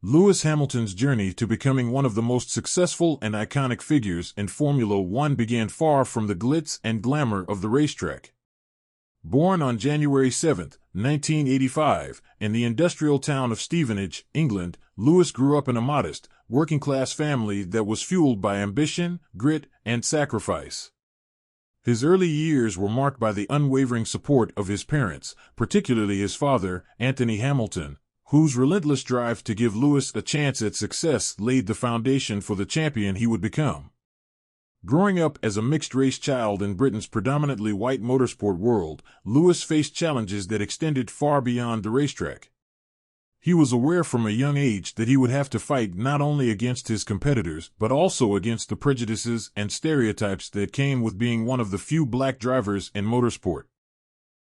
Lewis Hamilton's journey to becoming one of the most successful and iconic figures in Formula One began far from the glitz and glamour of the racetrack. Born on January 7, 1985, in the industrial town of Stevenage, England, Lewis grew up in a modest, working-class family that was fueled by ambition, grit, and sacrifice. His early years were marked by the unwavering support of his parents, particularly his father, Anthony Hamilton, whose relentless drive to give Lewis a chance at success laid the foundation for the champion he would become. Growing up as a mixed-race child in Britain's predominantly white motorsport world, Lewis faced challenges that extended far beyond the racetrack. He was aware from a young age that he would have to fight not only against his competitors but also against the prejudices and stereotypes that came with being one of the few black drivers in motorsport.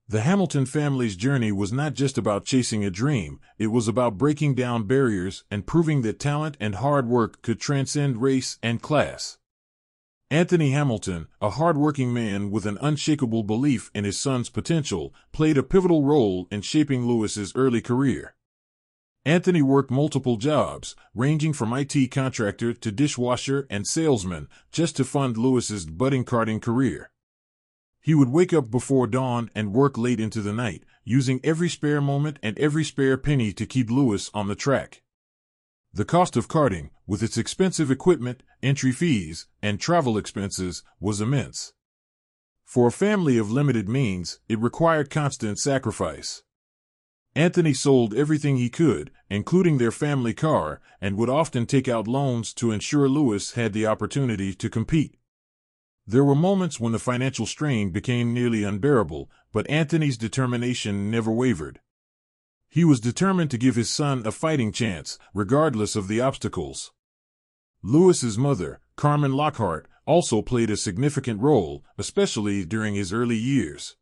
The Hamilton family's journey was not just about chasing a dream, it was about breaking down barriers and proving that talent and hard work could transcend race and class. Anthony Hamilton, a hard-working man with an unshakable belief in his son's potential, played a pivotal role in shaping Lewis's early career. Anthony worked multiple jobs, ranging from IT contractor to dishwasher and salesman, just to fund Lewis's budding karting career. He would wake up before dawn and work late into the night, using every spare moment and every spare penny to keep Lewis on the track. The cost of karting, with its expensive equipment, entry fees, and travel expenses, was immense. For a family of limited means, it required constant sacrifice. Anthony sold everything he could, including their family car, and would often take out loans to ensure Lewis had the opportunity to compete. There were moments when the financial strain became nearly unbearable, but Anthony's determination never wavered. He was determined to give his son a fighting chance, regardless of the obstacles. Lewis's mother, Carmen Lockhart, also played a significant role, especially during his early years.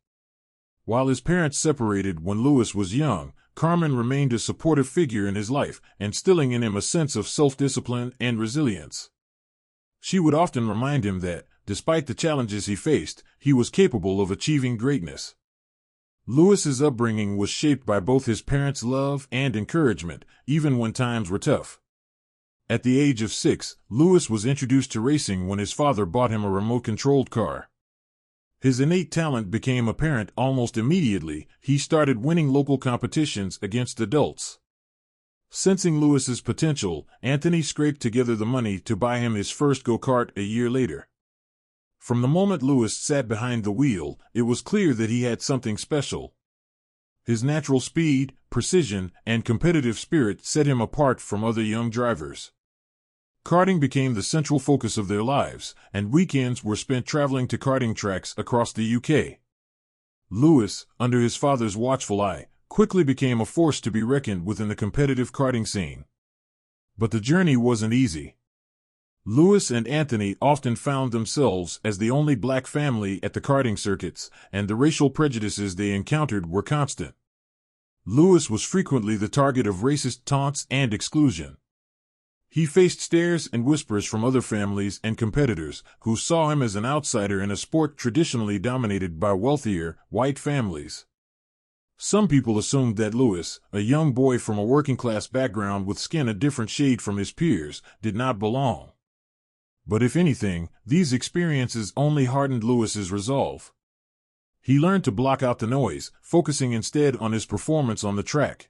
While his parents separated when Lewis was young, Carmen remained a supportive figure in his life, instilling in him a sense of self-discipline and resilience. She would often remind him that, despite the challenges he faced, he was capable of achieving greatness. Lewis's upbringing was shaped by both his parents' love and encouragement, even when times were tough. At the age of 6, Lewis was introduced to racing when his father bought him a remote-controlled car. His innate talent became apparent almost immediately. He started winning local competitions against adults. Sensing Lewis's potential, Anthony scraped together the money to buy him his first go-kart a year later. From the moment Lewis sat behind the wheel, it was clear that he had something special. His natural speed, precision, and competitive spirit set him apart from other young drivers. Karting became the central focus of their lives, and weekends were spent traveling to karting tracks across the UK. Lewis, under his father's watchful eye, quickly became a force to be reckoned with in the competitive karting scene. But the journey wasn't easy. Lewis and Anthony often found themselves as the only black family at the karting circuits, and the racial prejudices they encountered were constant. Lewis was frequently the target of racist taunts and exclusion. He faced stares and whispers from other families and competitors who saw him as an outsider in a sport traditionally dominated by wealthier, white families. Some people assumed that Lewis, a young boy from a working-class background with skin a different shade from his peers, did not belong. But if anything, these experiences only hardened Lewis's resolve. He learned to block out the noise, focusing instead on his performance on the track.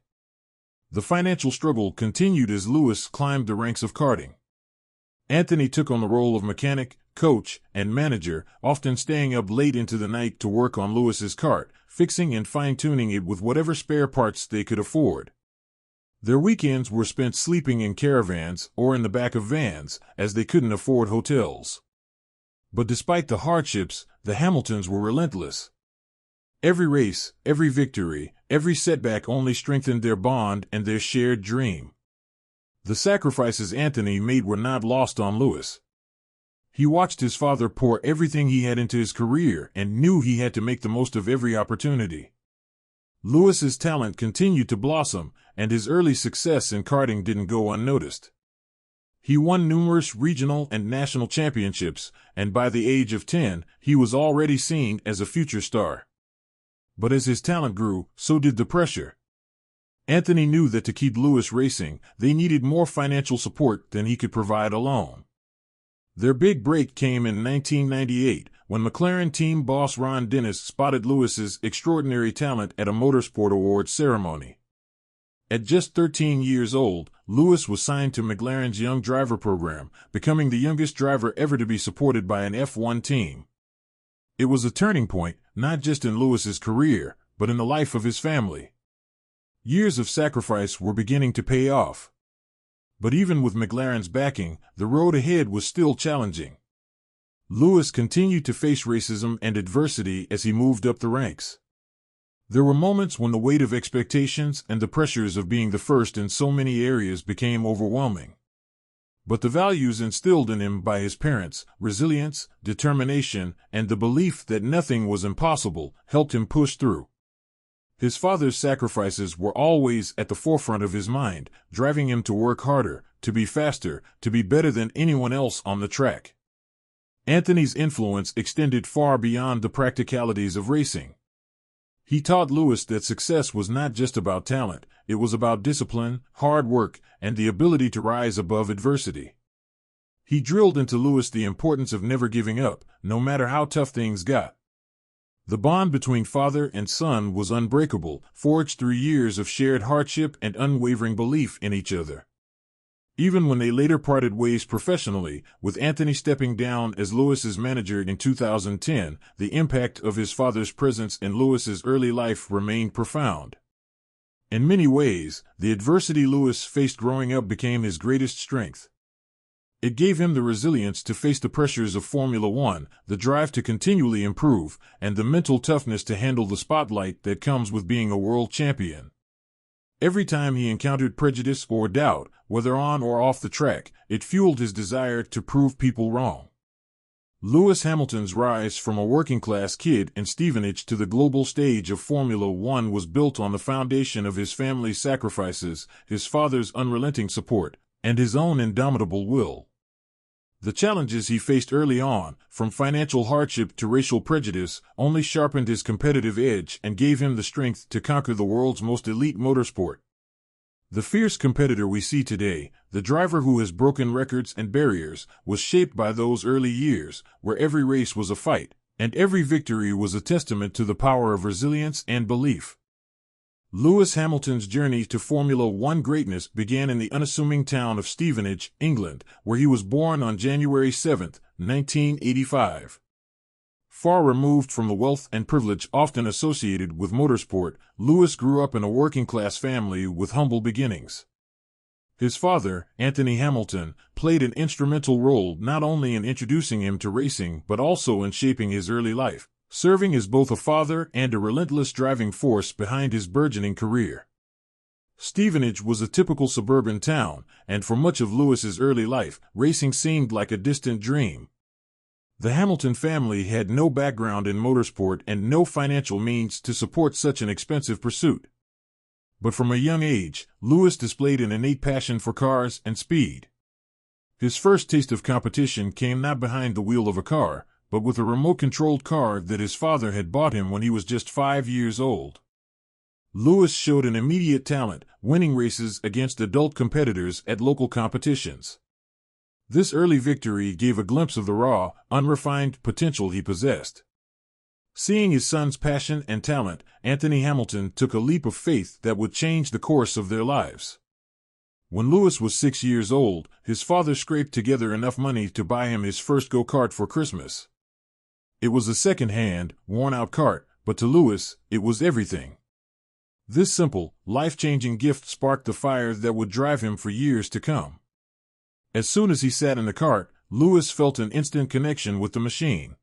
The financial struggle continued as Lewis climbed the ranks of karting. Anthony took on the role of mechanic, coach, and manager, often staying up late into the night to work on Lewis's kart, fixing and fine-tuning it with whatever spare parts they could afford. Their weekends were spent sleeping in caravans or in the back of vans, as they couldn't afford hotels. But despite the hardships, the Hamiltons were relentless. Every race, every victory, every setback only strengthened their bond and their shared dream. The sacrifices Anthony made were not lost on Lewis. He watched his father pour everything he had into his career and knew he had to make the most of every opportunity. Lewis's talent continued to blossom, and his early success in karting didn't go unnoticed. He won numerous regional and national championships, and by the age of 10, he was already seen as a future star. But as his talent grew, so did the pressure. Anthony knew that to keep Lewis racing, they needed more financial support than he could provide alone. Their big break came in 1998, when McLaren team boss Ron Dennis spotted Lewis's extraordinary talent at a motorsport awards ceremony. At just 13 years old, Lewis was signed to McLaren's Young Driver program, becoming the youngest driver ever to be supported by an F1 team. It was a turning point, not just in Lewis's career, but in the life of his family. Years of sacrifice were beginning to pay off. But even with McLaren's backing, the road ahead was still challenging. Lewis continued to face racism and adversity as he moved up the ranks. There were moments when the weight of expectations and the pressures of being the first in so many areas became overwhelming. But the values instilled in him by his parents, resilience, determination, and the belief that nothing was impossible, helped him push through. His father's sacrifices were always at the forefront of his mind, driving him to work harder, to be faster, to be better than anyone else on the track. Anthony's influence extended far beyond the practicalities of racing. He taught Lewis that success was not just about talent, it was about discipline, hard work, and the ability to rise above adversity. He drilled into Lewis the importance of never giving up, no matter how tough things got. The bond between father and son was unbreakable, forged through years of shared hardship and unwavering belief in each other. Even when they later parted ways professionally, with Anthony stepping down as Lewis's manager in 2010, the impact of his father's presence in Lewis's early life remained profound. In many ways, the adversity Lewis faced growing up became his greatest strength. It gave him the resilience to face the pressures of Formula One, the drive to continually improve, and the mental toughness to handle the spotlight that comes with being a world champion. Every time he encountered prejudice or doubt, whether on or off the track, it fueled his desire to prove people wrong. Lewis Hamilton's rise from a working-class kid in Stevenage to the global stage of Formula One was built on the foundation of his family's sacrifices, his father's unrelenting support, and his own indomitable will. The challenges he faced early on, from financial hardship to racial prejudice, only sharpened his competitive edge and gave him the strength to conquer the world's most elite motorsport. The fierce competitor we see today, the driver who has broken records and barriers, was shaped by those early years, where every race was a fight, and every victory was a testament to the power of resilience and belief. Lewis Hamilton's journey to Formula One greatness began in the unassuming town of Stevenage, England, where he was born on January 7, 1985. Far removed from the wealth and privilege often associated with motorsport, Lewis grew up in a working-class family with humble beginnings. His father, Anthony Hamilton, played an instrumental role not only in introducing him to racing but also in shaping his early life, serving as both a father and a relentless driving force behind his burgeoning career. Stevenage was a typical suburban town, and for much of Lewis's early life, racing seemed like a distant dream. The Hamilton family had no background in motorsport and no financial means to support such an expensive pursuit. But from a young age, Lewis displayed an innate passion for cars and speed. His first taste of competition came not behind the wheel of a car, but with a remote-controlled car that his father had bought him when he was just 5 years old. Lewis showed an immediate talent, winning races against adult competitors at local competitions. This early victory gave a glimpse of the raw, unrefined potential he possessed. Seeing his son's passion and talent, Anthony Hamilton took a leap of faith that would change the course of their lives. When Lewis was 6 years old, his father scraped together enough money to buy him his first go-kart for Christmas. It was a second-hand, worn-out kart, but to Lewis, it was everything. This simple, life-changing gift sparked the fire that would drive him for years to come. As soon as he sat in the kart, Lewis felt an instant connection with the machine.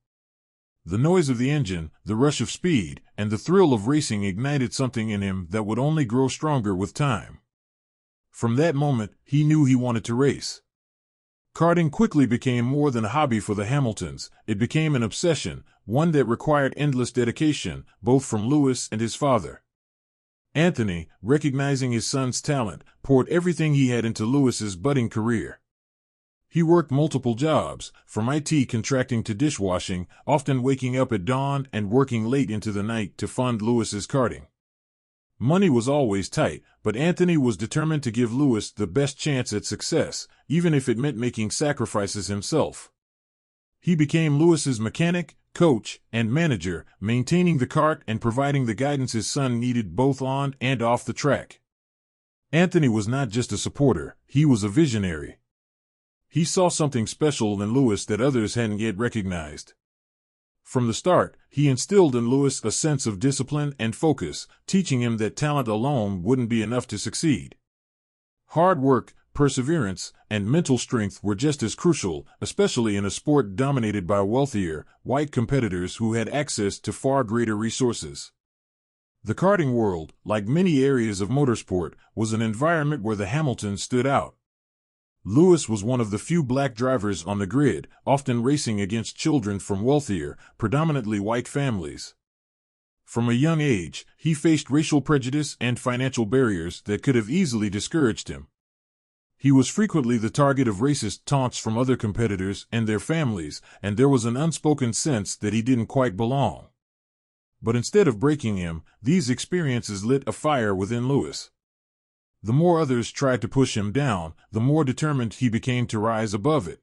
The noise of the engine, the rush of speed, and the thrill of racing ignited something in him that would only grow stronger with time. From that moment, he knew he wanted to race. Karting quickly became more than a hobby for the Hamiltons. It became an obsession, one that required endless dedication, both from Lewis and his father. Anthony, recognizing his son's talent, poured everything he had into Lewis's budding career. He worked multiple jobs, from IT contracting to dishwashing, often waking up at dawn and working late into the night to fund Lewis's karting. Money was always tight, but Anthony was determined to give Lewis the best chance at success, even if it meant making sacrifices himself. He became Lewis's mechanic, coach, and manager, maintaining the kart and providing the guidance his son needed both on and off the track. Anthony was not just a supporter, he was a visionary. He saw something special in Lewis that others hadn't yet recognized. From the start, he instilled in Lewis a sense of discipline and focus, teaching him that talent alone wouldn't be enough to succeed. Hard work, perseverance, and mental strength were just as crucial, especially in a sport dominated by wealthier, white competitors who had access to far greater resources. The karting world, like many areas of motorsport, was an environment where the Hamiltons stood out. Lewis was one of the few black drivers on the grid, often racing against children from wealthier, predominantly white families. From a young age, he faced racial prejudice and financial barriers that could have easily discouraged him. He was frequently the target of racist taunts from other competitors and their families, and there was an unspoken sense that he didn't quite belong. But instead of breaking him, these experiences lit a fire within Lewis. The more others tried to push him down, the more determined he became to rise above it.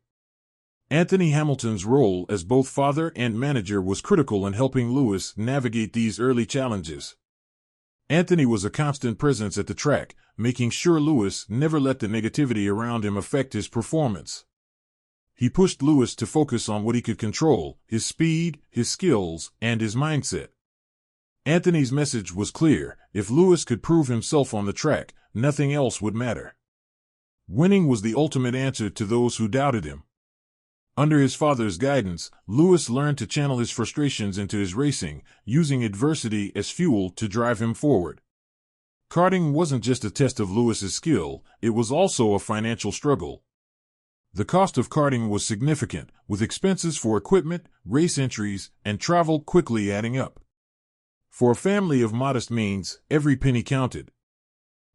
Anthony Hamilton's role as both father and manager was critical in helping Lewis navigate these early challenges. Anthony was a constant presence at the track, making sure Lewis never let the negativity around him affect his performance. He pushed Lewis to focus on what he could control: his speed, his skills, and his mindset. Anthony's message was clear: if Lewis could prove himself on the track, nothing else would matter. Winning was the ultimate answer to those who doubted him. Under his father's guidance, Lewis learned to channel his frustrations into his racing, using adversity as fuel to drive him forward. Karting wasn't just a test of Lewis's skill, it was also a financial struggle. The cost of karting was significant, with expenses for equipment, race entries, and travel quickly adding up. For a family of modest means, every penny counted.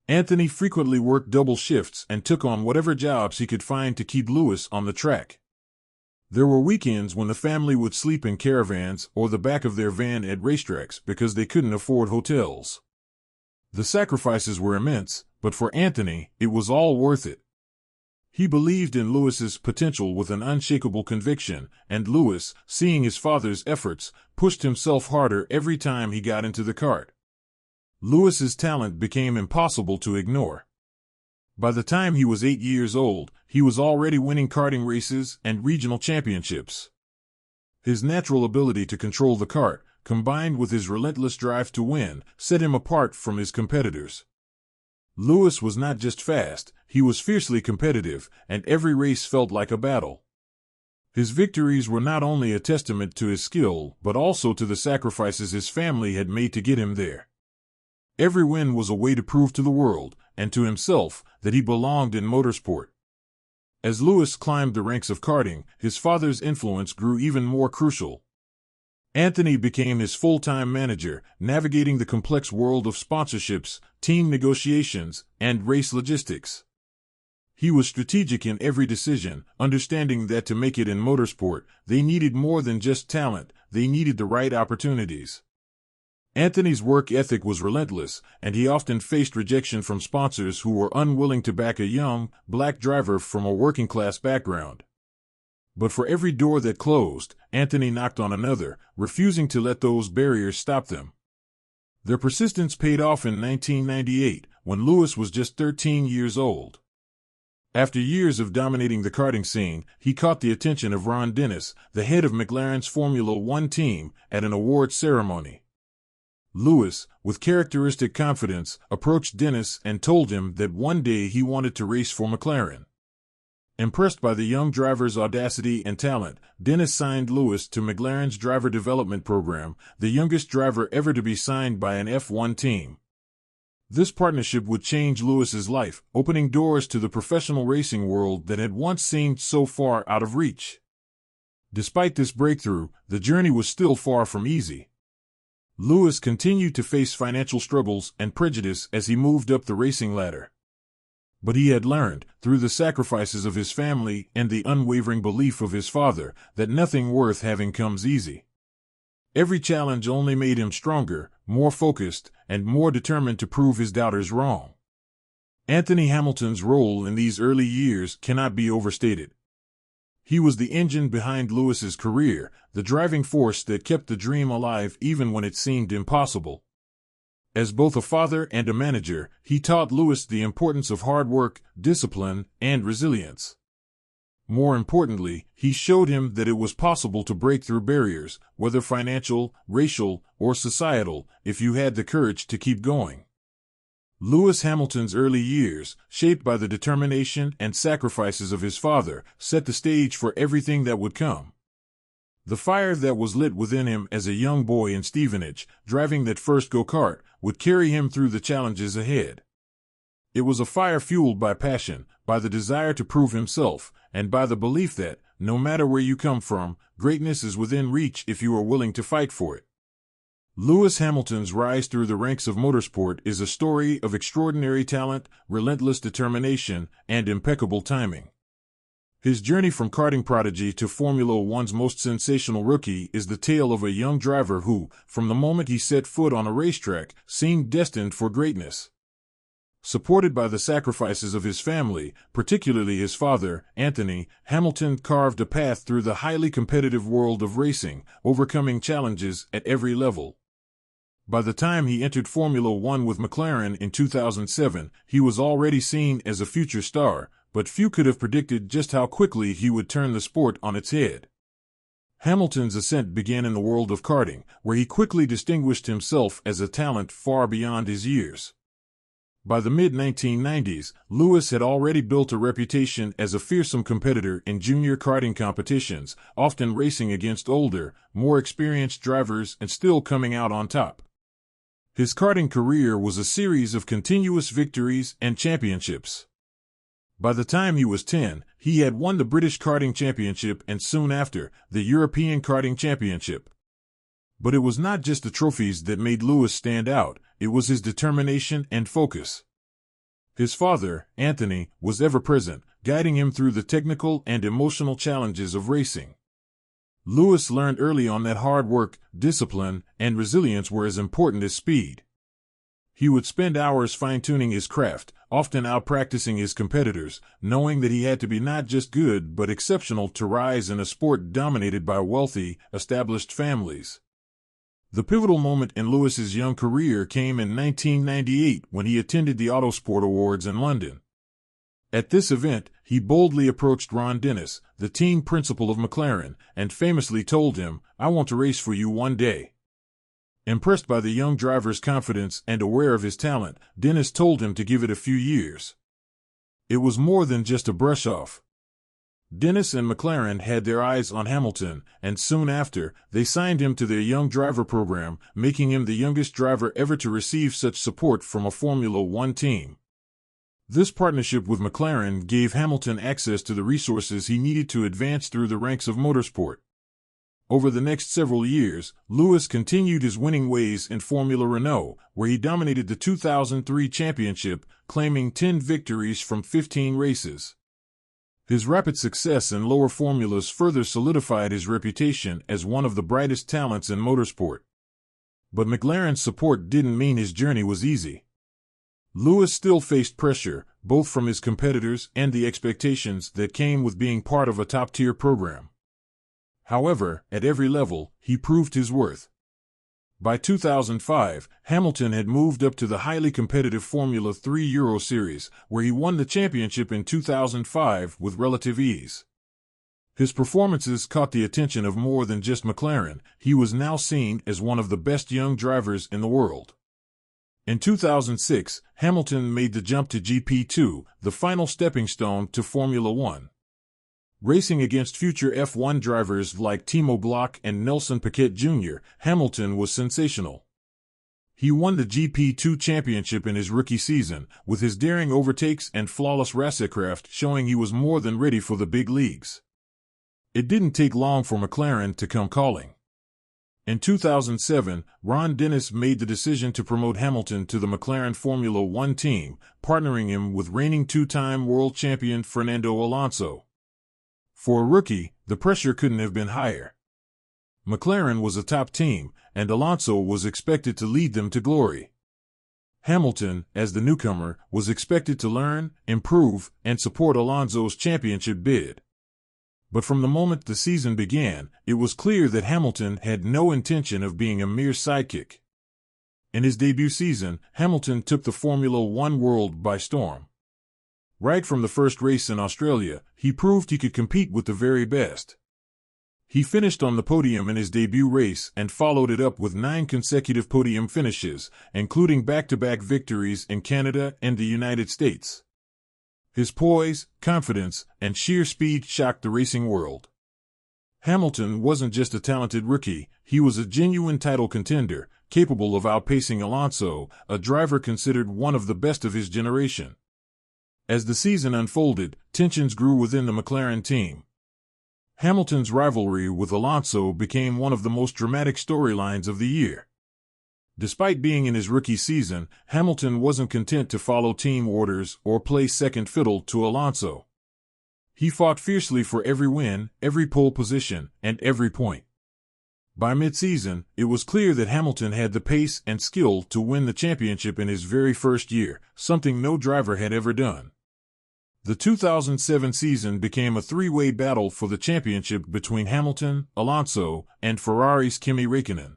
Anthony frequently worked double shifts and took on whatever jobs he could find to keep Lewis on the track. There were weekends when the family would sleep in caravans or the back of their van at racetracks because they couldn't afford hotels. The sacrifices were immense, but for Anthony, it was all worth it. He believed in Lewis's potential with an unshakable conviction, and Lewis, seeing his father's efforts, pushed himself harder every time he got into the kart. Lewis's talent became impossible to ignore. By the time he was 8 years old, he was already winning karting races and regional championships. His natural ability to control the kart, combined with his relentless drive to win, set him apart from his competitors. Lewis was not just fast, he was fiercely competitive, and every race felt like a battle. His victories were not only a testament to his skill, but also to the sacrifices his family had made to get him there. Every win was a way to prove to the world, and to himself, that he belonged in motorsport. As Lewis climbed the ranks of karting, his father's influence grew even more crucial. Anthony became his full-time manager, navigating the complex world of sponsorships, team negotiations, and race logistics. He was strategic in every decision, understanding that to make it in motorsport, they needed more than just talent, they needed the right opportunities. Anthony's work ethic was relentless, and he often faced rejection from sponsors who were unwilling to back a young, black driver from a working-class background. But for every door that closed, Anthony knocked on another, refusing to let those barriers stop them. Their persistence paid off in 1998, when Lewis was just 13 years old. After years of dominating the karting scene, he caught the attention of Ron Dennis, the head of McLaren's Formula One team, at an awards ceremony. Lewis, with characteristic confidence, approached Dennis and told him that one day he wanted to race for McLaren. Impressed by the young driver's audacity and talent, Dennis signed Lewis to McLaren's driver development program, the youngest driver ever to be signed by an F1 team. This partnership would change Lewis's life, opening doors to the professional racing world that had once seemed so far out of reach. Despite this breakthrough, the journey was still far from easy. Lewis continued to face financial struggles and prejudice as he moved up the racing ladder. But he had learned, through the sacrifices of his family and the unwavering belief of his father, that nothing worth having comes easy. Every challenge only made him stronger, more focused, and more determined to prove his doubters wrong. Anthony Hamilton's role in these early years cannot be overstated. He was the engine behind Lewis's career, the driving force that kept the dream alive even when it seemed impossible. As both a father and a manager, he taught Lewis the importance of hard work, discipline, and resilience. More importantly, he showed him that it was possible to break through barriers, whether financial, racial, or societal, if you had the courage to keep going. Lewis Hamilton's early years, shaped by the determination and sacrifices of his father, set the stage for everything that would come. The fire that was lit within him as a young boy in Stevenage, driving that first go-kart, would carry him through the challenges ahead. It was a fire fueled by passion, by the desire to prove himself, and by the belief that, no matter where you come from, greatness is within reach if you are willing to fight for it. Lewis Hamilton's rise through the ranks of motorsport is a story of extraordinary talent, relentless determination, and impeccable timing. His journey from karting prodigy to Formula One's most sensational rookie is the tale of a young driver who, from the moment he set foot on a racetrack, seemed destined for greatness. Supported by the sacrifices of his family, particularly his father, Anthony, Hamilton carved a path through the highly competitive world of racing, overcoming challenges at every level. By the time he entered Formula One with McLaren in 2007, he was already seen as a future star, but few could have predicted just how quickly he would turn the sport on its head. Hamilton's ascent began in the world of karting, where he quickly distinguished himself as a talent far beyond his years. By the mid-1990s, Lewis had already built a reputation as a fearsome competitor in junior karting competitions, often racing against older, more experienced drivers and still coming out on top. His karting career was a series of continuous victories and championships. By the time he was 10, he had won the British Karting Championship and soon after, the European Karting Championship. But it was not just the trophies that made Lewis stand out, it was his determination and focus. His father, Anthony, was ever present, guiding him through the technical and emotional challenges of racing. Lewis learned early on that hard work, discipline, and resilience were as important as speed. He would spend hours fine-tuning his craft, often out-practicing his competitors, knowing that he had to be not just good but exceptional to rise in a sport dominated by wealthy, established families. The pivotal moment in Lewis's young career came in 1998 when he attended the Autosport Awards in London. At this event, he boldly approached Ron Dennis, the team principal of McLaren, and famously told him, "I want to race for you one day." Impressed by the young driver's confidence and aware of his talent, Dennis told him to give it a few years. It was more than just a brush-off. Dennis and McLaren had their eyes on Hamilton, and soon after, they signed him to their young driver program, making him the youngest driver ever to receive such support from a Formula One team. This partnership with McLaren gave Hamilton access to the resources he needed to advance through the ranks of motorsport. Over the next several years, Lewis continued his winning ways in Formula Renault, where he dominated the 2003 championship, claiming 10 victories from 15 races. His rapid success in lower formulas further solidified his reputation as one of the brightest talents in motorsport. But McLaren's support didn't mean his journey was easy. Lewis still faced pressure, both from his competitors and the expectations that came with being part of a top-tier program. However, at every level, he proved his worth. By 2005, Hamilton had moved up to the highly competitive Formula 3 Euro Series, where he won the championship in 2005 with relative ease. His performances caught the attention of more than just McLaren. He was now seen as one of the best young drivers in the world. In 2006, Hamilton made the jump to GP2, the final stepping stone to Formula One. Racing against future F1 drivers like Timo Glock and Nelson Piquet Jr., Hamilton was sensational. He won the GP2 championship in his rookie season, with his daring overtakes and flawless racecraft showing he was more than ready for the big leagues. It didn't take long for McLaren to come calling. In 2007, Ron Dennis made the decision to promote Hamilton to the McLaren Formula One team, partnering him with reigning two-time world champion Fernando Alonso. For a rookie, the pressure couldn't have been higher. McLaren was a top team, and Alonso was expected to lead them to glory. Hamilton, as the newcomer, was expected to learn, improve, and support Alonso's championship bid. But from the moment the season began, it was clear that Hamilton had no intention of being a mere sidekick. In his debut season, Hamilton took the Formula One world by storm. Right from the first race in Australia, he proved he could compete with the very best. He finished on the podium in his debut race and followed it up with 9 consecutive podium finishes, including back-to-back victories in Canada and the United States. His poise, confidence, and sheer speed shocked the racing world. Hamilton wasn't just a talented rookie, he was a genuine title contender, capable of outpacing Alonso, a driver considered one of the best of his generation. As the season unfolded, tensions grew within the McLaren team. Hamilton's rivalry with Alonso became one of the most dramatic storylines of the year. Despite being in his rookie season, Hamilton wasn't content to follow team orders or play second fiddle to Alonso. He fought fiercely for every win, every pole position, and every point. By mid-season, it was clear that Hamilton had the pace and skill to win the championship in his very first year, something no driver had ever done. The 2007 season became a three-way battle for the championship between Hamilton, Alonso, and Ferrari's Kimi Räikkönen.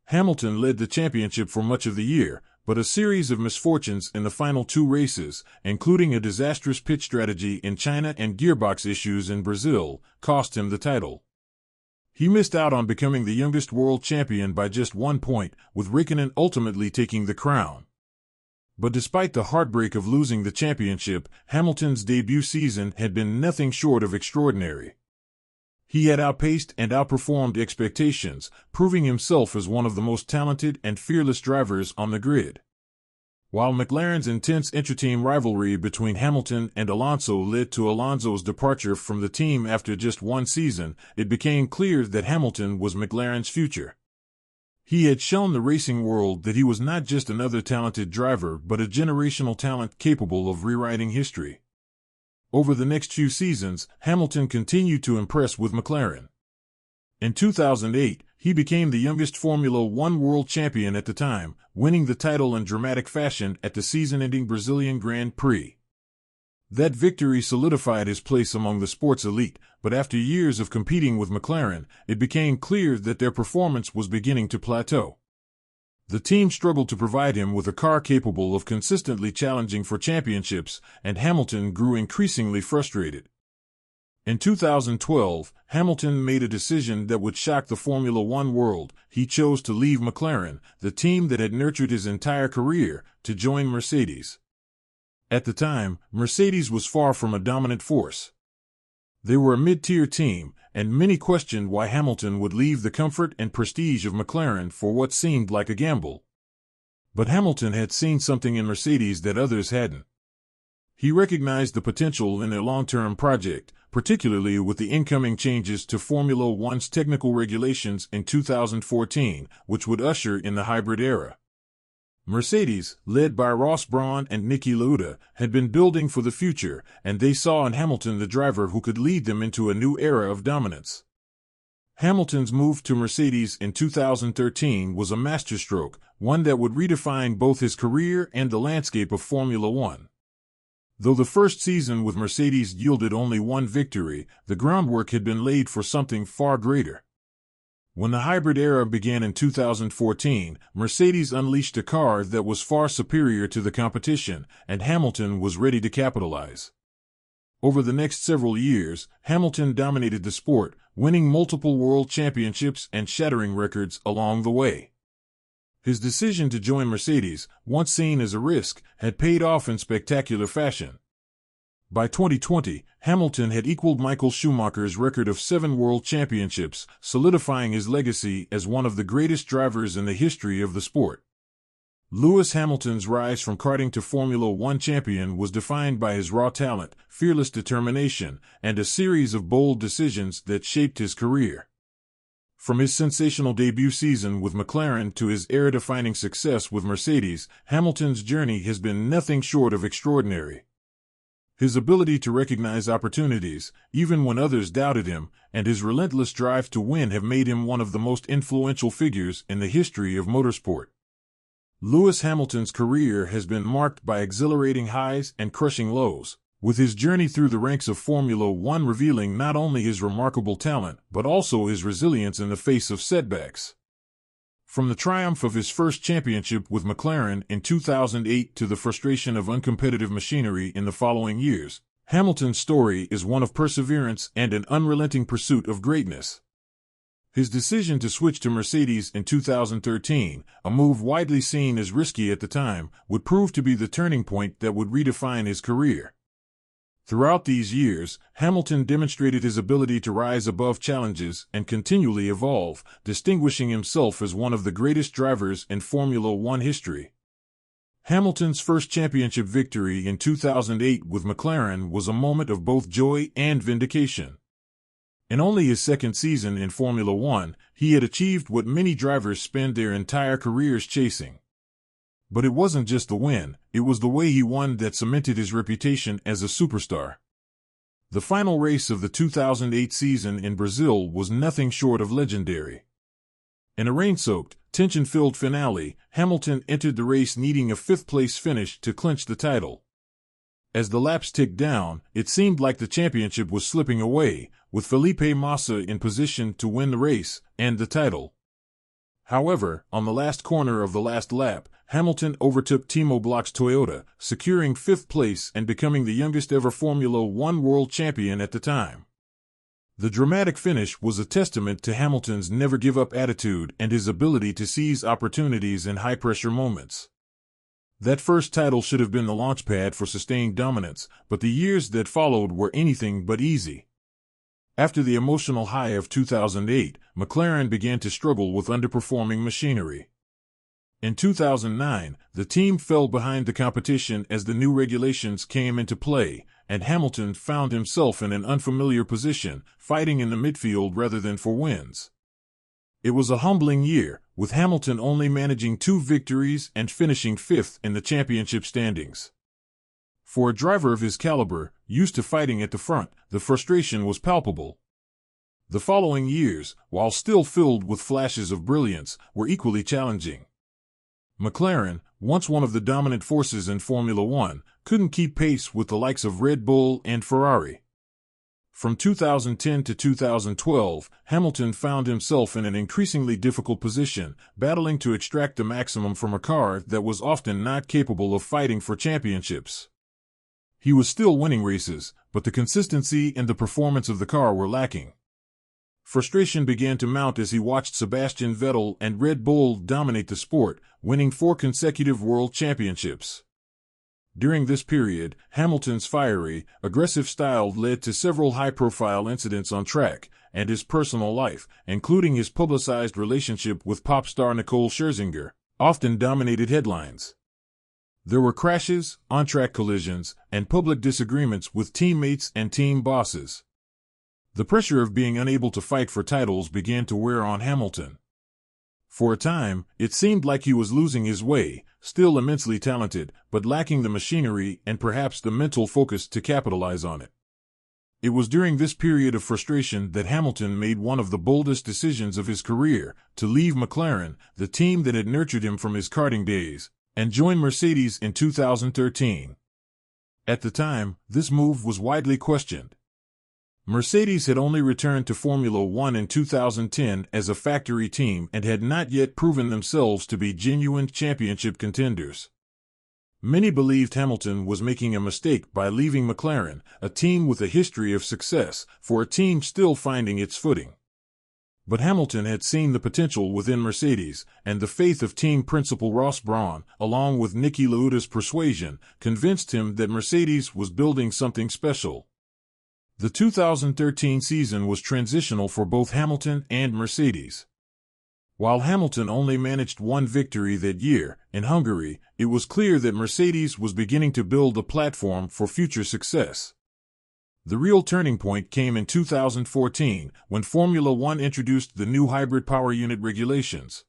Hamilton led the championship for much of the year, but a series of misfortunes in the final 2 races, including a disastrous pit strategy in China and gearbox issues in Brazil, cost him the title. He missed out on becoming the youngest world champion by just 1 point, with Räikkönen ultimately taking the crown. But despite the heartbreak of losing the championship, Hamilton's debut season had been nothing short of extraordinary. He had outpaced and outperformed expectations, proving himself as one of the most talented and fearless drivers on the grid. While McLaren's intense inter-team rivalry between Hamilton and Alonso led to Alonso's departure from the team after just 1 season, it became clear that Hamilton was McLaren's future. He had shown the racing world that he was not just another talented driver but a generational talent capable of rewriting history. Over the next few seasons, Hamilton continued to impress with McLaren. In 2008, he became the youngest Formula One world champion at the time, winning the title in dramatic fashion at the season-ending Brazilian Grand Prix. That victory solidified his place among the sport's elite, but after years of competing with McLaren, it became clear that their performance was beginning to plateau. The team struggled to provide him with a car capable of consistently challenging for championships, and Hamilton grew increasingly frustrated. In 2012, Hamilton made a decision that would shock the Formula One world. He chose to leave McLaren, the team that had nurtured his entire career, to join Mercedes. At the time, Mercedes was far from a dominant force. They were a mid-tier team, and many questioned why Hamilton would leave the comfort and prestige of McLaren for what seemed like a gamble. But Hamilton had seen something in Mercedes that others hadn't. He recognized the potential in their long-term project, particularly with the incoming changes to Formula One's technical regulations in 2014, which would usher in the hybrid era. Mercedes, led by Ross Brawn and Niki Lauda, had been building for the future, and they saw in Hamilton the driver who could lead them into a new era of dominance. Hamilton's move to Mercedes in 2013 was a masterstroke, one that would redefine both his career and the landscape of Formula One. Though the first season with Mercedes yielded only 1 victory, the groundwork had been laid for something far greater. When the hybrid era began in 2014, Mercedes unleashed a car that was far superior to the competition, and Hamilton was ready to capitalize. Over the next several years, Hamilton dominated the sport, winning multiple world championships and shattering records along the way. His decision to join Mercedes, once seen as a risk, had paid off in spectacular fashion. By 2020, Hamilton had equaled Michael Schumacher's record of 7 world championships, solidifying his legacy as one of the greatest drivers in the history of the sport. Lewis Hamilton's rise from karting to Formula One champion was defined by his raw talent, fearless determination, and a series of bold decisions that shaped his career. From his sensational debut season with McLaren to his era-defining success with Mercedes, Hamilton's journey has been nothing short of extraordinary. His ability to recognize opportunities, even when others doubted him, and his relentless drive to win have made him one of the most influential figures in the history of motorsport. Lewis Hamilton's career has been marked by exhilarating highs and crushing lows, with his journey through the ranks of Formula One revealing not only his remarkable talent, but also his resilience in the face of setbacks. From the triumph of his first championship with McLaren in 2008 to the frustration of uncompetitive machinery in the following years, Hamilton's story is one of perseverance and an unrelenting pursuit of greatness. His decision to switch to Mercedes in 2013, a move widely seen as risky at the time, would prove to be the turning point that would redefine his career. Throughout these years, Hamilton demonstrated his ability to rise above challenges and continually evolve, distinguishing himself as one of the greatest drivers in Formula One history. Hamilton's first championship victory in 2008 with McLaren was a moment of both joy and vindication. In only his second season in Formula One, he had achieved what many drivers spend their entire careers chasing. But it wasn't just the win, it was the way he won that cemented his reputation as a superstar. The final race of the 2008 season in Brazil was nothing short of legendary. In a rain-soaked, tension-filled finale, Hamilton entered the race needing a fifth-place finish to clinch the title. As the laps ticked down, it seemed like the championship was slipping away, with Felipe Massa in position to win the race and the title. However, on the last corner of the last lap, Hamilton overtook Timo Glock's Toyota, securing fifth place and becoming the youngest ever Formula One world champion at the time. The dramatic finish was a testament to Hamilton's never-give-up attitude and his ability to seize opportunities in high-pressure moments. That first title should have been the launchpad for sustained dominance, but the years that followed were anything but easy. After the emotional high of 2008, McLaren began to struggle with underperforming machinery. In 2009, the team fell behind the competition as the new regulations came into play, and Hamilton found himself in an unfamiliar position, fighting in the midfield rather than for wins. It was a humbling year, with Hamilton only managing 2 victories and finishing 5th in the championship standings. For a driver of his caliber, used to fighting at the front, the frustration was palpable. The following years, while still filled with flashes of brilliance, were equally challenging. McLaren, once one of the dominant forces in Formula One, couldn't keep pace with the likes of Red Bull and Ferrari. From 2010 to 2012, Hamilton found himself in an increasingly difficult position, battling to extract the maximum from a car that was often not capable of fighting for championships. He was still winning races, but the consistency and the performance of the car were lacking. Frustration began to mount as he watched Sebastian Vettel and Red Bull dominate the sport, winning 4 consecutive world championships. During this period, Hamilton's fiery, aggressive style led to several high-profile incidents on track, and his personal life, including his publicized relationship with pop star Nicole Scherzinger, often dominated headlines. There were crashes, on-track collisions, and public disagreements with teammates and team bosses. The pressure of being unable to fight for titles began to wear on Hamilton. For a time, it seemed like he was losing his way, still immensely talented, but lacking the machinery and perhaps the mental focus to capitalize on it. It was during this period of frustration that Hamilton made one of the boldest decisions of his career, to leave McLaren, the team that had nurtured him from his karting days, and join Mercedes in 2013. At the time, this move was widely questioned. Mercedes had only returned to Formula One in 2010 as a factory team and had not yet proven themselves to be genuine championship contenders. Many believed Hamilton was making a mistake by leaving McLaren, a team with a history of success, for a team still finding its footing. But Hamilton had seen the potential within Mercedes, and the faith of team principal Ross Brawn, along with Niki Lauda's persuasion, convinced him that Mercedes was building something special. The 2013 season was transitional for both Hamilton and Mercedes. While Hamilton only managed 1 victory that year, in Hungary, it was clear that Mercedes was beginning to build a platform for future success. The real turning point came in 2014, when Formula One introduced the new hybrid power unit regulations.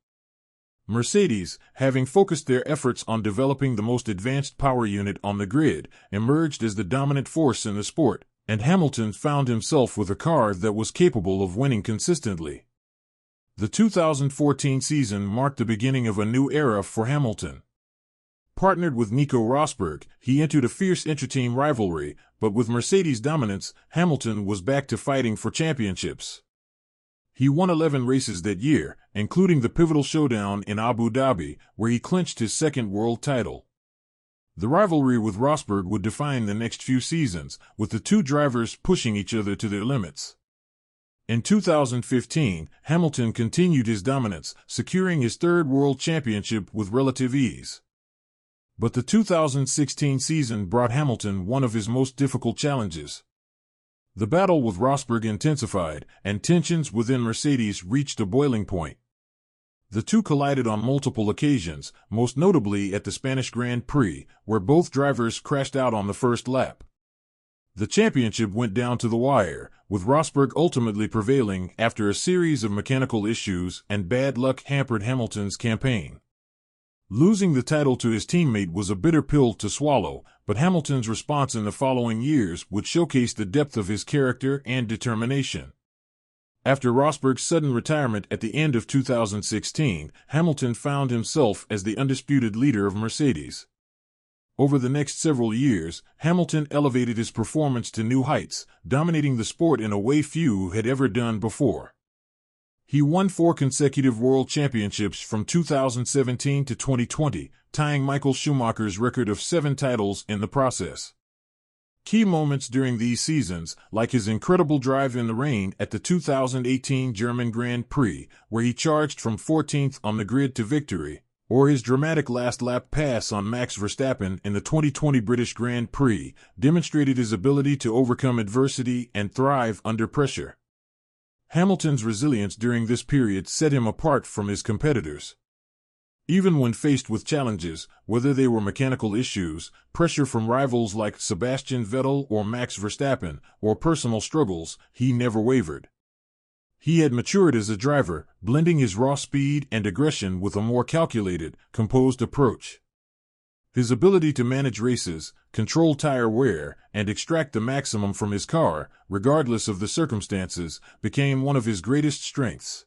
Mercedes, having focused their efforts on developing the most advanced power unit on the grid, emerged as the dominant force in the sport, and Hamilton found himself with a car that was capable of winning consistently. The 2014 season marked the beginning of a new era for Hamilton. Partnered with Nico Rosberg, he entered a fierce inter-team rivalry, but with Mercedes' dominance, Hamilton was back to fighting for championships. He won 11 races that year, including the pivotal showdown in Abu Dhabi, where he clinched his second world title. The rivalry with Rosberg would define the next few seasons, with the two drivers pushing each other to their limits. In 2015, Hamilton continued his dominance, securing his third world championship with relative ease. But the 2016 season brought Hamilton one of his most difficult challenges. The battle with Rosberg intensified, and tensions within Mercedes reached a boiling point. The two collided on multiple occasions, most notably at the Spanish Grand Prix, where both drivers crashed out on the first lap. The championship went down to the wire, with Rosberg ultimately prevailing after a series of mechanical issues and bad luck hampered Hamilton's campaign. Losing the title to his teammate was a bitter pill to swallow, but Hamilton's response in the following years would showcase the depth of his character and determination. After Rosberg's sudden retirement at the end of 2016, Hamilton found himself as the undisputed leader of Mercedes. Over the next several years, Hamilton elevated his performance to new heights, dominating the sport in a way few had ever done before. He won 4 consecutive world championships from 2017 to 2020, tying Michael Schumacher's record of 7 titles in the process. Key moments during these seasons, like his incredible drive in the rain at the 2018 German Grand Prix, where he charged from 14th on the grid to victory, or his dramatic last-lap pass on Max Verstappen in the 2020 British Grand Prix, demonstrated his ability to overcome adversity and thrive under pressure. Hamilton's resilience during this period set him apart from his competitors. Even when faced with challenges, whether they were mechanical issues, pressure from rivals like Sebastian Vettel or Max Verstappen, or personal struggles, he never wavered. He had matured as a driver, blending his raw speed and aggression with a more calculated, composed approach. His ability to manage races, control tire wear, and extract the maximum from his car, regardless of the circumstances, became one of his greatest strengths.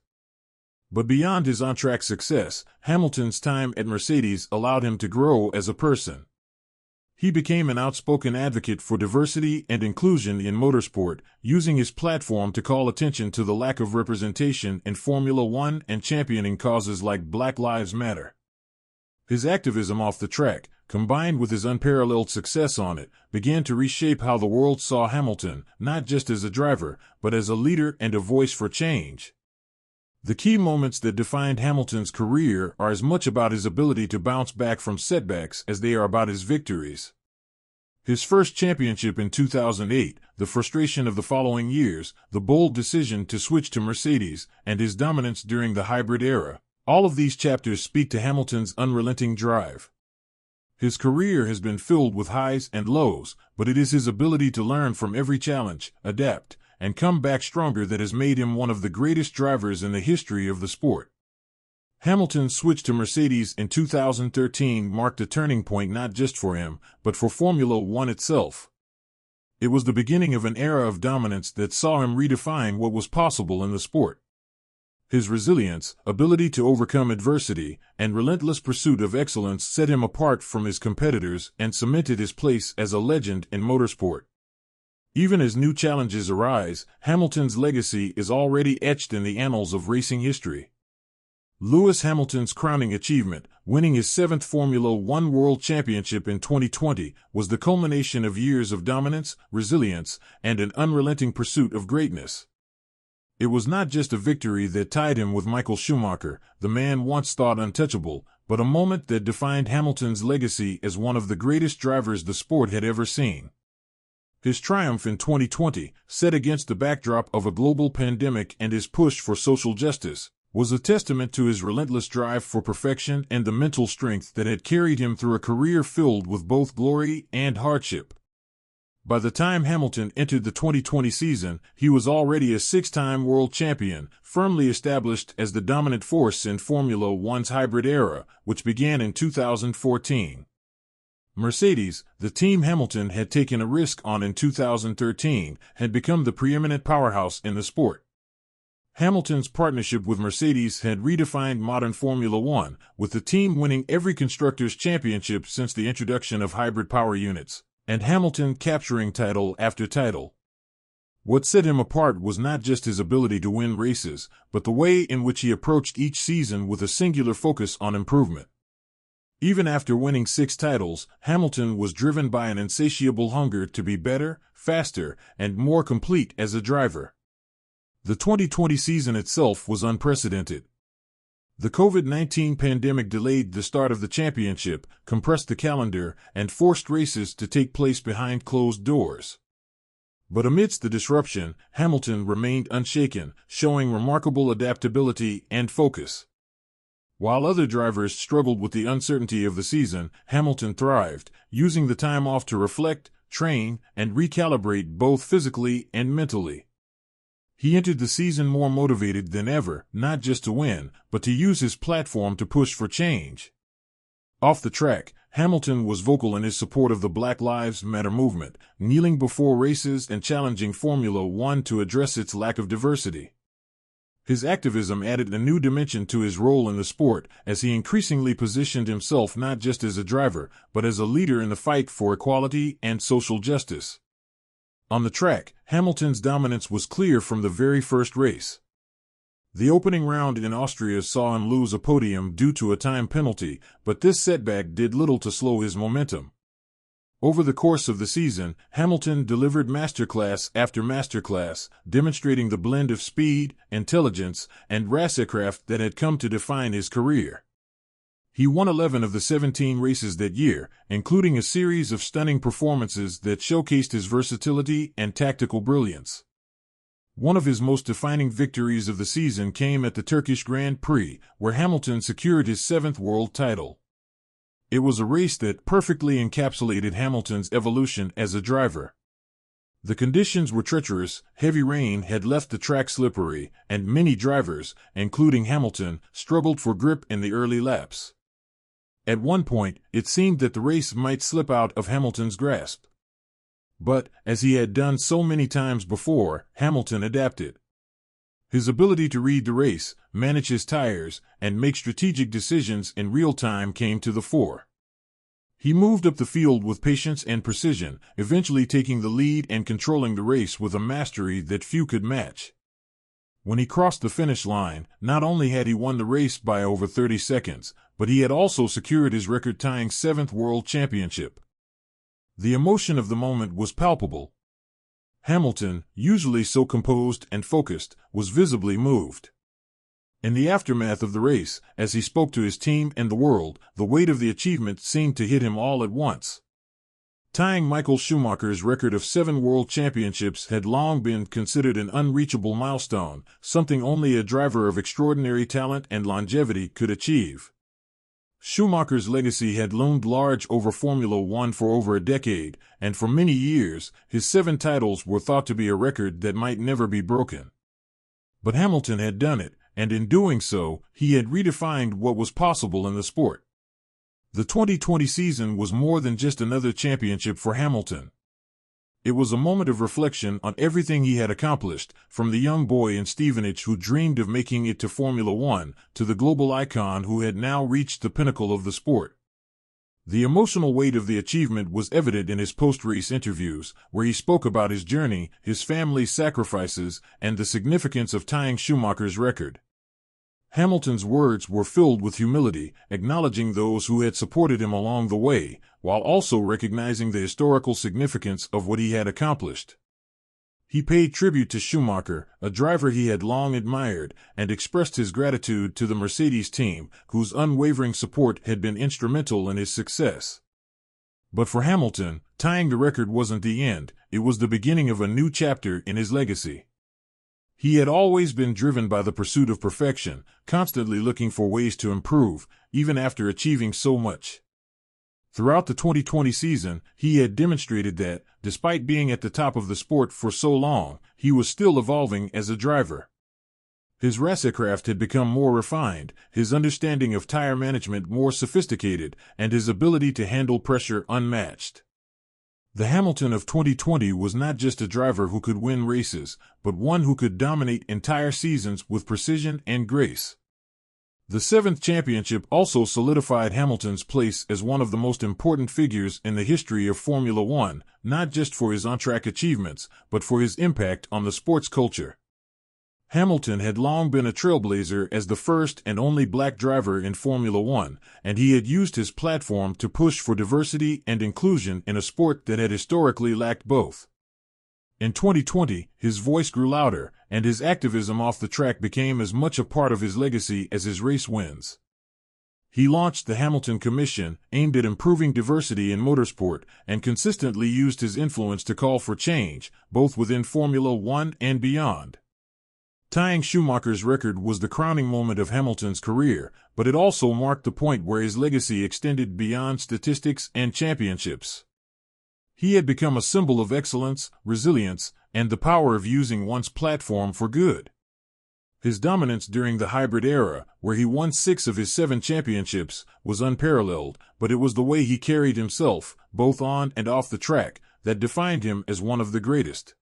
But beyond his on-track success, Hamilton's time at Mercedes allowed him to grow as a person. He became an outspoken advocate for diversity and inclusion in motorsport, using his platform to call attention to the lack of representation in Formula One and championing causes like Black Lives Matter. His activism off the track, combined with his unparalleled success on it, began to reshape how the world saw Hamilton, not just as a driver, but as a leader and a voice for change. The key moments that defined Hamilton's career are as much about his ability to bounce back from setbacks as they are about his victories. His first championship in 2008, the frustration of the following years, the bold decision to switch to Mercedes, and his dominance during the hybrid era. All of these chapters speak to Hamilton's unrelenting drive. His career has been filled with highs and lows, but it is his ability to learn from every challenge, adapt, and come back stronger that has made him one of the greatest drivers in the history of the sport. Hamilton's switch to Mercedes in 2013 marked a turning point not just for him, but for Formula One itself. It was the beginning of an era of dominance that saw him redefine what was possible in the sport. His resilience, ability to overcome adversity, and relentless pursuit of excellence set him apart from his competitors and cemented his place as a legend in motorsport. Even as new challenges arise, Hamilton's legacy is already etched in the annals of racing history. Lewis Hamilton's crowning achievement, winning his 7th Formula One World Championship in 2020, was the culmination of years of dominance, resilience, and an unrelenting pursuit of greatness. It was not just a victory that tied him with Michael Schumacher, the man once thought untouchable, but a moment that defined Hamilton's legacy as one of the greatest drivers the sport had ever seen. His triumph in 2020, set against the backdrop of a global pandemic and his push for social justice, was a testament to his relentless drive for perfection and the mental strength that had carried him through a career filled with both glory and hardship. By the time Hamilton entered the 2020 season, he was already a six-time world champion, firmly established as the dominant force in Formula One's hybrid era, which began in 2014. Mercedes, the team Hamilton had taken a risk on in 2013, had become the preeminent powerhouse in the sport. Hamilton's partnership with Mercedes had redefined modern Formula One, with the team winning every Constructors' Championship since the introduction of hybrid power units, and Hamilton capturing title after title. What set him apart was not just his ability to win races, but the way in which he approached each season with a singular focus on improvement. Even after winning 6 titles, Hamilton was driven by an insatiable hunger to be better, faster, and more complete as a driver. The 2020 season itself was unprecedented. The COVID-19 pandemic delayed the start of the championship, compressed the calendar, and forced races to take place behind closed doors. But amidst the disruption, Hamilton remained unshaken, showing remarkable adaptability and focus. While other drivers struggled with the uncertainty of the season, Hamilton thrived, using the time off to reflect, train, and recalibrate both physically and mentally. He entered the season more motivated than ever, not just to win, but to use his platform to push for change. Off the track, Hamilton was vocal in his support of the Black Lives Matter movement, kneeling before races and challenging Formula One to address its lack of diversity. His activism added a new dimension to his role in the sport, as he increasingly positioned himself not just as a driver, but as a leader in the fight for equality and social justice. On the track, Hamilton's dominance was clear from the very first race. The opening round in Austria saw him lose a podium due to a time penalty, but this setback did little to slow his momentum. Over the course of the season, Hamilton delivered masterclass after masterclass, demonstrating the blend of speed, intelligence, and racecraft that had come to define his career. He won 11 of the 17 races that year, including a series of stunning performances that showcased his versatility and tactical brilliance. One of his most defining victories of the season came at the Turkish Grand Prix, where Hamilton secured his 7th world title. It was a race that perfectly encapsulated Hamilton's evolution as a driver. The conditions were treacherous, heavy rain had left the track slippery, and many drivers, including Hamilton, struggled for grip in the early laps. At one point, it seemed that the race might slip out of Hamilton's grasp. But, as he had done so many times before, Hamilton adapted. His ability to read the race, manage his tires, and make strategic decisions in real time came to the fore. He moved up the field with patience and precision, eventually taking the lead and controlling the race with a mastery that few could match. When he crossed the finish line, not only had he won the race by over 30 seconds, but he had also secured his record-tying 7th world championship. The emotion of the moment was palpable. Hamilton, usually so composed and focused, was visibly moved. In the aftermath of the race, as he spoke to his team and the world, the weight of the achievement seemed to hit him all at once. Tying Michael Schumacher's record of 7 world championships had long been considered an unreachable milestone, something only a driver of extraordinary talent and longevity could achieve. Schumacher's legacy had loomed large over Formula One for over a decade, and for many years, his 7 titles were thought to be a record that might never be broken. But Hamilton had done it, and in doing so, he had redefined what was possible in the sport. The 2020 season was more than just another championship for Hamilton. It was a moment of reflection on everything he had accomplished, from the young boy in Stevenage who dreamed of making it to Formula One, to the global icon who had now reached the pinnacle of the sport. The emotional weight of the achievement was evident in his post-race interviews, where he spoke about his journey, his family's sacrifices, and the significance of tying Schumacher's record. Hamilton's words were filled with humility, acknowledging those who had supported him along the way, while also recognizing the historical significance of what he had accomplished. He paid tribute to Schumacher, a driver he had long admired, and expressed his gratitude to the Mercedes team, whose unwavering support had been instrumental in his success. But for Hamilton, tying the record wasn't the end, it was the beginning of a new chapter in his legacy. He had always been driven by the pursuit of perfection, constantly looking for ways to improve, even after achieving so much. Throughout the 2020 season, he had demonstrated that, despite being at the top of the sport for so long, he was still evolving as a driver. His racecraft had become more refined, his understanding of tire management more sophisticated, and his ability to handle pressure unmatched. The Hamilton of 2020 was not just a driver who could win races, but one who could dominate entire seasons with precision and grace. The seventh championship also solidified Hamilton's place as one of the most important figures in the history of Formula One, not just for his on-track achievements, but for his impact on the sports culture. Hamilton had long been a trailblazer as the first and only black driver in Formula One, and he had used his platform to push for diversity and inclusion in a sport that had historically lacked both. In 2020, his voice grew louder, and his activism off the track became as much a part of his legacy as his race wins. He launched the Hamilton Commission, aimed at improving diversity in motorsport, and consistently used his influence to call for change, both within Formula One and beyond. Tying Schumacher's record was the crowning moment of Hamilton's career, but it also marked the point where his legacy extended beyond statistics and championships. He had become a symbol of excellence, resilience, and the power of using one's platform for good. His dominance during the hybrid era, where he won 6 of his 7 championships, was unparalleled, but it was the way he carried himself, both on and off the track, that defined him as one of the greatest.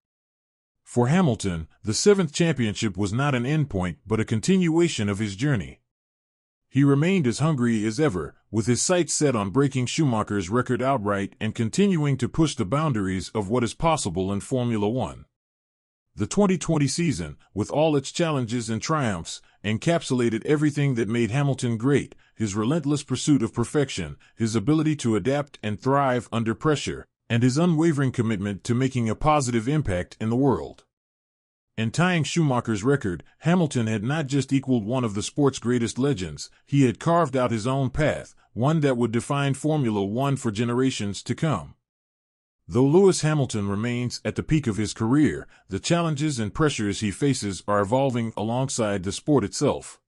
For Hamilton, the 7th championship was not an endpoint but a continuation of his journey. He remained as hungry as ever, with his sights set on breaking Schumacher's record outright and continuing to push the boundaries of what is possible in Formula One. The 2020 season, with all its challenges and triumphs, encapsulated everything that made Hamilton great: his relentless pursuit of perfection, his ability to adapt and thrive under pressure, and his unwavering commitment to making a positive impact in the world. In tying Schumacher's record, Hamilton had not just equaled one of the sport's greatest legends, he had carved out his own path, one that would define Formula One for generations to come. Though Lewis Hamilton remains at the peak of his career, the challenges and pressures he faces are evolving alongside the sport itself.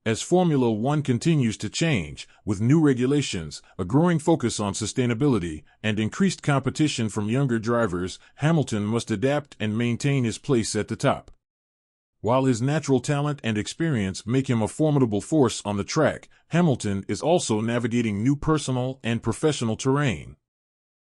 As Formula One continues to change, with new regulations, a growing focus on sustainability, and increased competition from younger drivers, Hamilton must adapt and maintain his place at the top. While his natural talent and experience make him a formidable force on the track, Hamilton is also navigating new personal and professional terrain.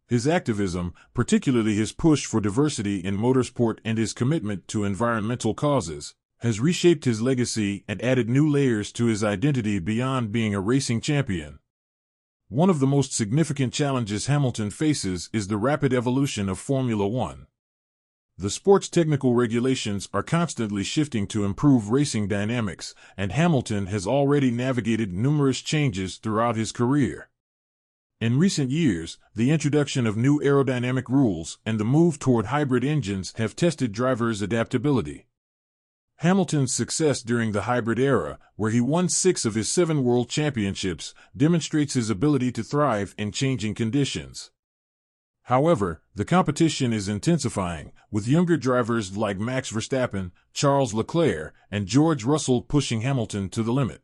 His activism, particularly his push for diversity in motorsport and his commitment to environmental causes, has reshaped his legacy and added new layers to his identity beyond being a racing champion. One of the most significant challenges Hamilton faces is the rapid evolution of Formula One. The sport's technical regulations are constantly shifting to improve racing dynamics, and Hamilton has already navigated numerous changes throughout his career. In recent years, the introduction of new aerodynamic rules and the move toward hybrid engines have tested drivers' adaptability. Hamilton's success during the hybrid era, where he won 6 of his 7 world championships, demonstrates his ability to thrive in changing conditions. However, the competition is intensifying, with younger drivers like Max Verstappen, Charles Leclerc, and George Russell pushing Hamilton to the limit.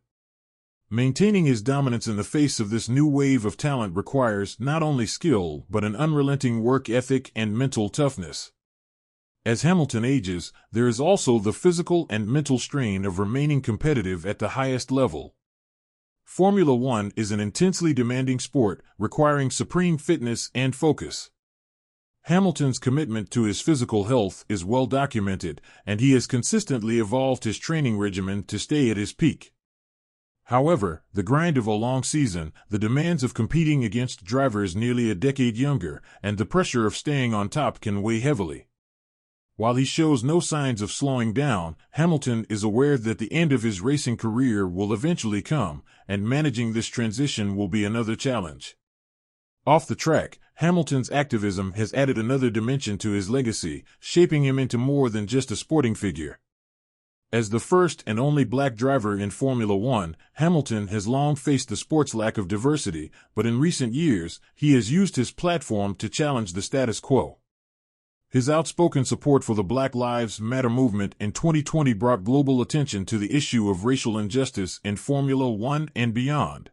Maintaining his dominance in the face of this new wave of talent requires not only skill but an unrelenting work ethic and mental toughness. As Hamilton ages, there is also the physical and mental strain of remaining competitive at the highest level. Formula One is an intensely demanding sport, requiring supreme fitness and focus. Hamilton's commitment to his physical health is well documented, and he has consistently evolved his training regimen to stay at his peak. However, the grind of a long season, the demands of competing against drivers nearly a decade younger, and the pressure of staying on top can weigh heavily. While he shows no signs of slowing down, Hamilton is aware that the end of his racing career will eventually come, and managing this transition will be another challenge. Off the track, Hamilton's activism has added another dimension to his legacy, shaping him into more than just a sporting figure. As the first and only black driver in Formula One, Hamilton has long faced the sport's lack of diversity, but in recent years, he has used his platform to challenge the status quo. His outspoken support for the Black Lives Matter movement in 2020 brought global attention to the issue of racial injustice in Formula One and beyond.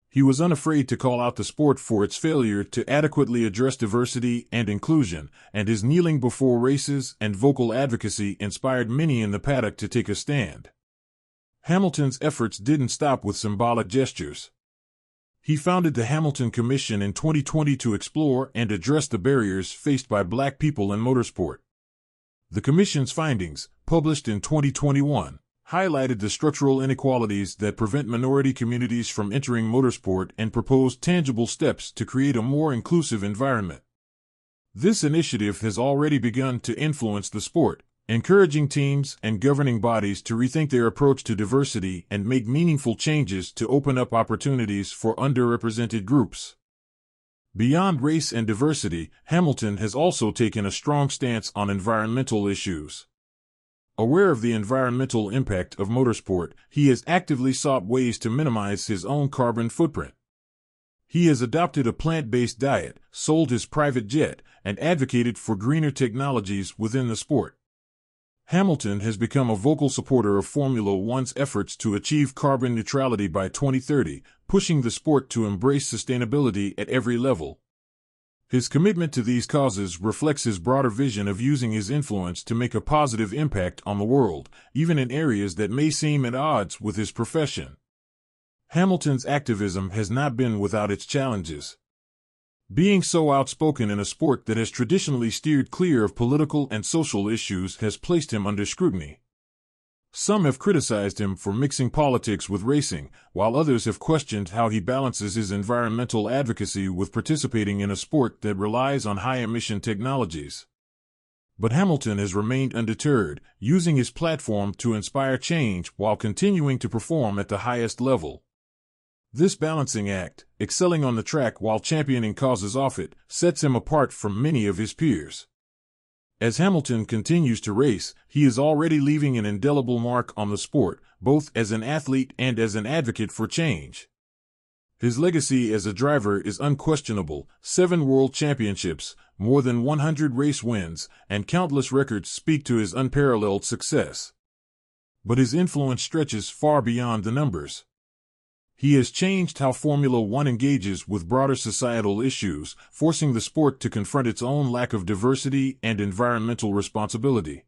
He was unafraid to call out the sport for its failure to adequately address diversity and inclusion, and his kneeling before races and vocal advocacy inspired many in the paddock to take a stand. Hamilton's efforts didn't stop with symbolic gestures. He founded the Hamilton Commission in 2020 to explore and address the barriers faced by Black people in motorsport. The Commission's findings, published in 2021, highlighted the structural inequalities that prevent minority communities from entering motorsport and proposed tangible steps to create a more inclusive environment. This initiative has already begun to influence the sport, encouraging teams and governing bodies to rethink their approach to diversity and make meaningful changes to open up opportunities for underrepresented groups. Beyond race and diversity, Hamilton has also taken a strong stance on environmental issues. Aware of the environmental impact of motorsport, he has actively sought ways to minimize his own carbon footprint. He has adopted a plant-based diet, sold his private jet, and advocated for greener technologies within the sport. Hamilton has become a vocal supporter of Formula One's efforts to achieve carbon neutrality by 2030, pushing the sport to embrace sustainability at every level. His commitment to these causes reflects his broader vision of using his influence to make a positive impact on the world, even in areas that may seem at odds with his profession. Hamilton's activism has not been without its challenges. Being so outspoken in a sport that has traditionally steered clear of political and social issues has placed him under scrutiny. Some have criticized him for mixing politics with racing, while others have questioned how he balances his environmental advocacy with participating in a sport that relies on high-emission technologies. But Hamilton has remained undeterred, using his platform to inspire change while continuing to perform at the highest level. This balancing act, excelling on the track while championing causes off it, sets him apart from many of his peers. As Hamilton continues to race, he is already leaving an indelible mark on the sport, both as an athlete and as an advocate for change. His legacy as a driver is unquestionable: 7 world championships, more than 100 race wins, and countless records speak to his unparalleled success. But his influence stretches far beyond the numbers. He has changed how Formula One engages with broader societal issues, forcing the sport to confront its own lack of diversity and environmental responsibility.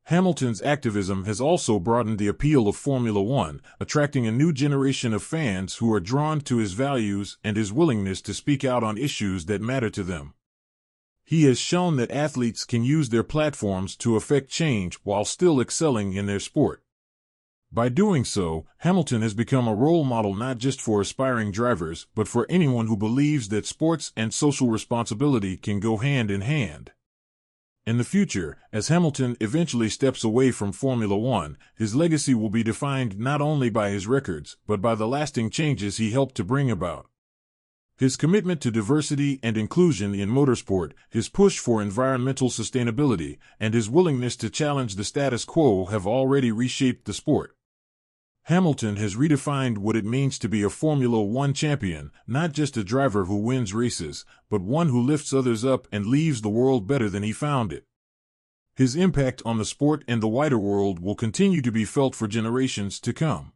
Hamilton's activism has also broadened the appeal of Formula One, attracting a new generation of fans who are drawn to his values and his willingness to speak out on issues that matter to them. He has shown that athletes can use their platforms to affect change while still excelling in their sport. By doing so, Hamilton has become a role model not just for aspiring drivers, but for anyone who believes that sports and social responsibility can go hand in hand. In the future, as Hamilton eventually steps away from Formula One, his legacy will be defined not only by his records, but by the lasting changes he helped to bring about. His commitment to diversity and inclusion in motorsport, his push for environmental sustainability, and his willingness to challenge the status quo have already reshaped the sport. Hamilton has redefined what it means to be a Formula One champion, not just a driver who wins races, but one who lifts others up and leaves the world better than he found it. His impact on the sport and the wider world will continue to be felt for generations to come.